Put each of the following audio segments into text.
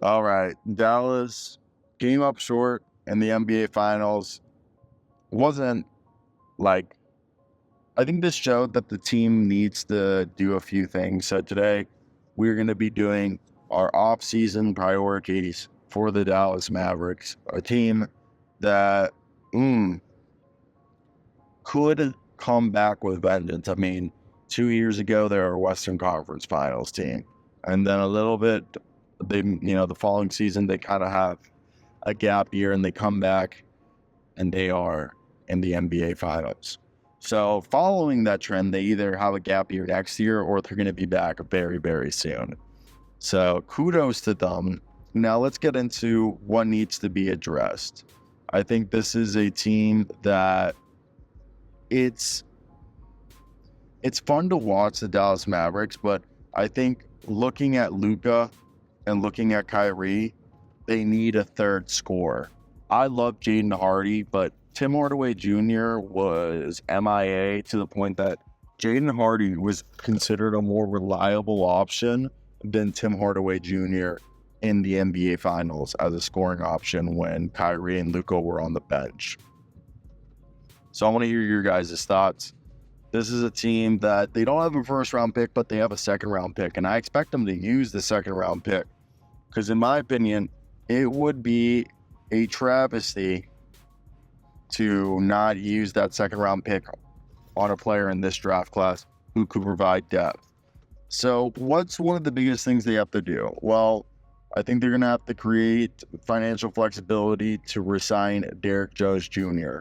All right. Dallas came up short in the NBA Finals. Wasn't like, I think this showed that the team needs to do a few things. So today we're going to be doing our off-season priorities for the Dallas Mavericks, a team that could come back with vengeance. I mean, 2 years ago, they were a Western Conference Finals team. And then a little bit, the following season, they kind of have a gap year and they come back and they are in the NBA Finals. So following that trend, they either have a gap year next year or they're going to be back very, very soon. So kudos to them. Now let's get into what needs to be addressed. I think this is a team that it's fun to watch the Dallas Mavericks, but I think looking at Luka and looking at Kyrie, they need a third scorer. I love Jaden Hardy, but Tim Hardaway Jr. was MIA to the point that Jaden Hardy was considered a more reliable option than Tim Hardaway Jr. in the NBA Finals as a scoring option when Kyrie and Luka were on the bench. So I want to hear your guys' thoughts. This is a team that they don't have a first-round pick, but they have a second-round pick, and I expect them to use the second-round pick because, in my opinion, it would be a travesty to not use that second-round pick on a player in this draft class who could provide depth. So what's one of the biggest things they have to do? Well, I think they're going to have to create financial flexibility to resign Derrick Jones Jr.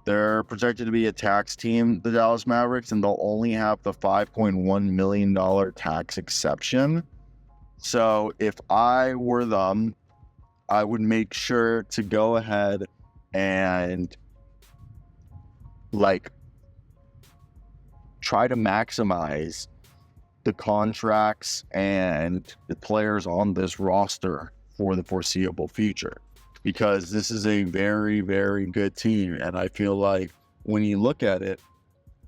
They're projected to be a tax team, the Dallas Mavericks, and they'll only have the $5.1 million tax exception. So if I were them, I would make sure to go ahead and try to maximize the contracts and the players on this roster for the foreseeable future, because this is a very, very good team. And I feel like when you look at it,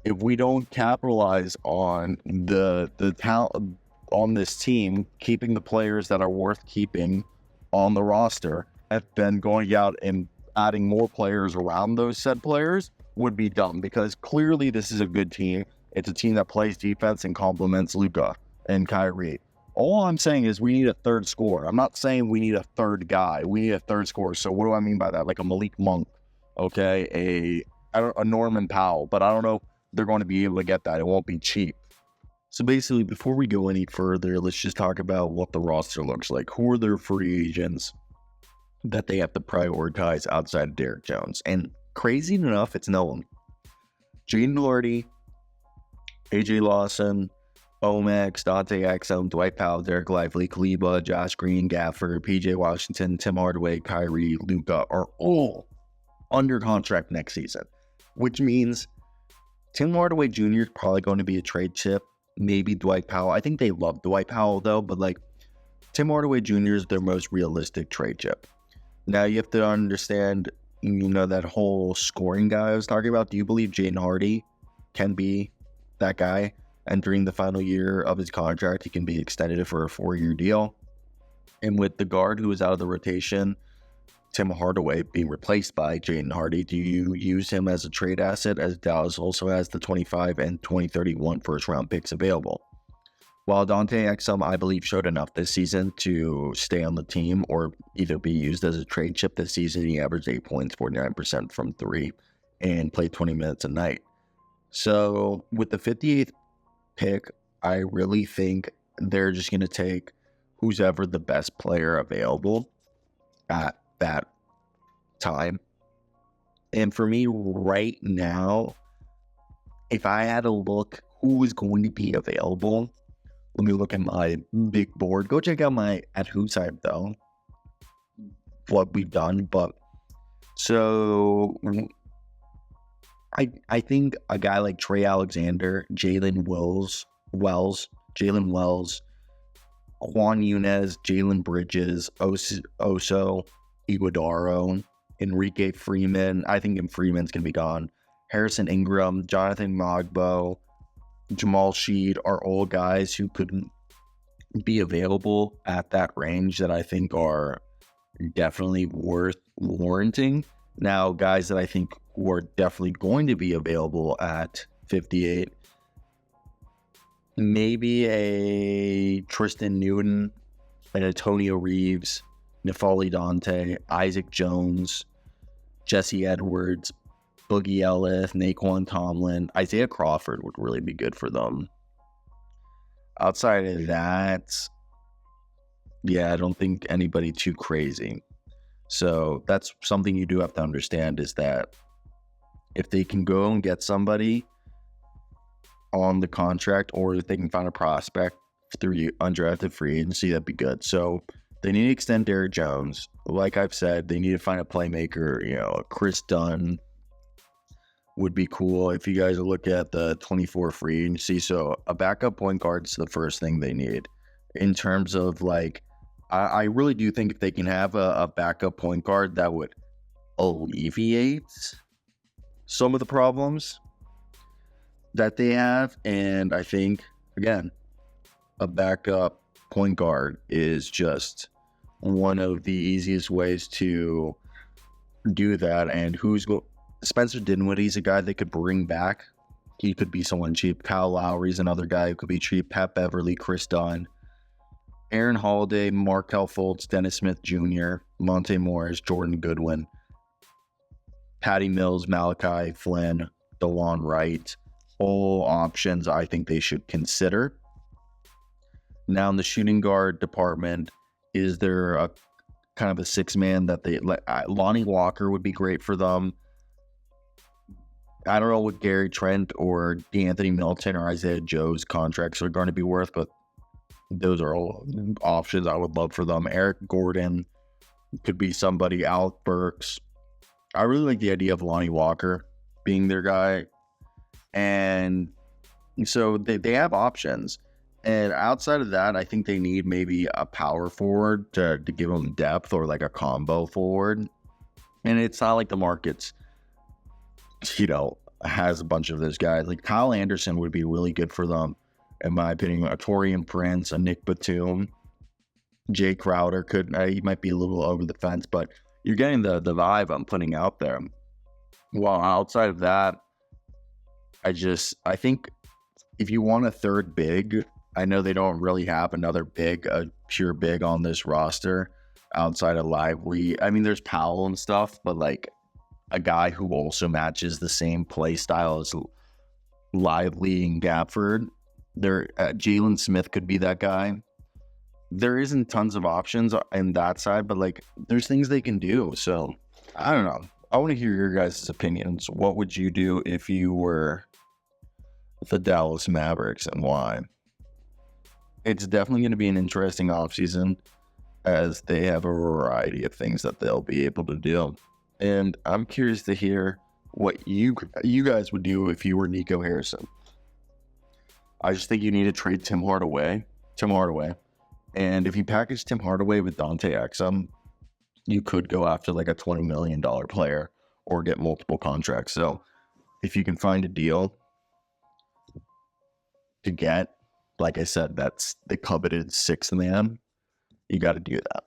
if we don't capitalize on the talent on this team, keeping the players that are worth keeping on the roster, and then going out and adding more players around those said players would be dumb, because clearly this is a good team. It's a team that plays defense and complements Luka and Kyrie. All I'm saying is we need a third scorer. I'm not saying we need a third guy. We need a third scorer. So what do I mean by that? Like a Malik Monk, okay? A Norman Powell, but I don't know if they're going to be able to get that. It won't be cheap. So basically, before we go any further, let's just talk about what the roster looks like. Who are their free agents that they have to prioritize outside of Derrick Jones? And crazy enough, it's no one. Jaden Hardy, AJ Lawson, Omax, Dante Exum, Dwight Powell, Derek Lively, Kaleba, Josh Green, Gaffer, PJ Washington, Tim Hardaway, Kyrie, Luka are all under contract next season, which means Tim Hardaway Jr. is probably going to be a trade chip. Maybe Dwight Powell. I think they love Dwight Powell though, but Tim Hardaway Jr. is their most realistic trade chip. Now you have to understand, that whole scoring guy I was talking about. Do you believe Jaden Hardy can be that guy? And during the final year of his contract, he can be extended for a 4-year deal. And with the guard who is out of the rotation, Tim Hardaway, being replaced by Jaden Hardy, do you use him as a trade asset, as Dallas also has the 25 and 2031 first-round picks available? While Dante Exum, I believe, showed enough this season to stay on the team or either be used as a trade chip this season, he averaged 8 points, 49% from 3, and played 20 minutes a night. So with the 58th pick, I really think they're just going to take who's ever the best player available at that time. And for me right now, if I had to look who is going to be available, let me look at my big board. Go check out my at Who's Hype though, what we've done. But so I think a guy like Trey Alexander, Jalen Wells, Juan Yunez, Jalen Bridges, Oso, Iguodaro, Enrique Freeman. I think Freeman's going to be gone. Harrison Ingram, Jonathan Mogbo, Jamal Sheed are all guys who could be available at that range that I think are definitely worth warranting. Now, guys that I think who are definitely going to be available at 58, maybe a Tristan Newton, an Antonio Reeves, N'Faly Dante, Isaac Jones, Jesse Edwards, Boogie Ellis, Naquan Tomlin, Isaiah Crawford would really be good for them. Outside of that, yeah, I don't think anybody too crazy. So that's something you do have to understand, is that if they can go and get somebody on the contract, or if they can find a prospect through undrafted free agency, that'd be good. So they need to extend Derrick Jones. Like I've said, they need to find a playmaker. Chris Dunn would be cool if you guys look at the 24 free agency. So a backup point guard is the first thing they need. In terms of I really do think if they can have a backup point guard, that would alleviate some of the problems that they have. And I think, again, a backup point guard is just one of the easiest ways to do that. And Spencer Dinwiddie's a guy they could bring back. He could be someone cheap. Kyle Lowry's another guy who could be cheap. Pat Beverly, Chris Dunn, Aaron Holiday, Markelle Fultz, Dennis Smith Jr., Monte Morris, Jordan Goodwin, Patty Mills, Malachi Flynn, DeLon Wright. All options I think they should consider. Now in the shooting guard department, is there a kind of a six-man that they Lonnie Walker would be great for them. I don't know what Gary Trent or DeAnthony Milton or Isaiah Joe's contracts are going to be worth, but those are all options I would love for them. Eric Gordon could be somebody. Alec Burks. I really like the idea of Lonnie Walker being their guy. And so they have options. And outside of that, I think they need maybe a power forward to give them depth, or like a combo forward. And it's not like the market's, has a bunch of those guys. Like Kyle Anderson would be really good for them, in my opinion. A Torian Prince, a Nick Batum, Jay Crowder he might be a little over the fence, but you're getting the vibe I'm putting out there. Well, outside of that, I think if you want a third big, I know they don't really have another big, a pure big on this roster outside of Lively. I mean, there's Powell and stuff, but like a guy who also matches the same play style as Lively and Gafford. Jalen Smith could be that guy. There isn't tons of options in that side, but like there's things they can do. So I don't know. I want to hear your guys' opinions. What would you do if you were the Dallas Mavericks, and why? It's definitely going to be an interesting offseason, as they have a variety of things that they'll be able to do. And I'm curious to hear what you guys would do if you were Nico Harrison. I just think you need to trade Tim Hardaway. And if you package Tim Hardaway with Dante Exum, you could go after like a $20 million player or get multiple contracts. So if you can find a deal to get, like I said, that's the coveted sixth man, you got to do that.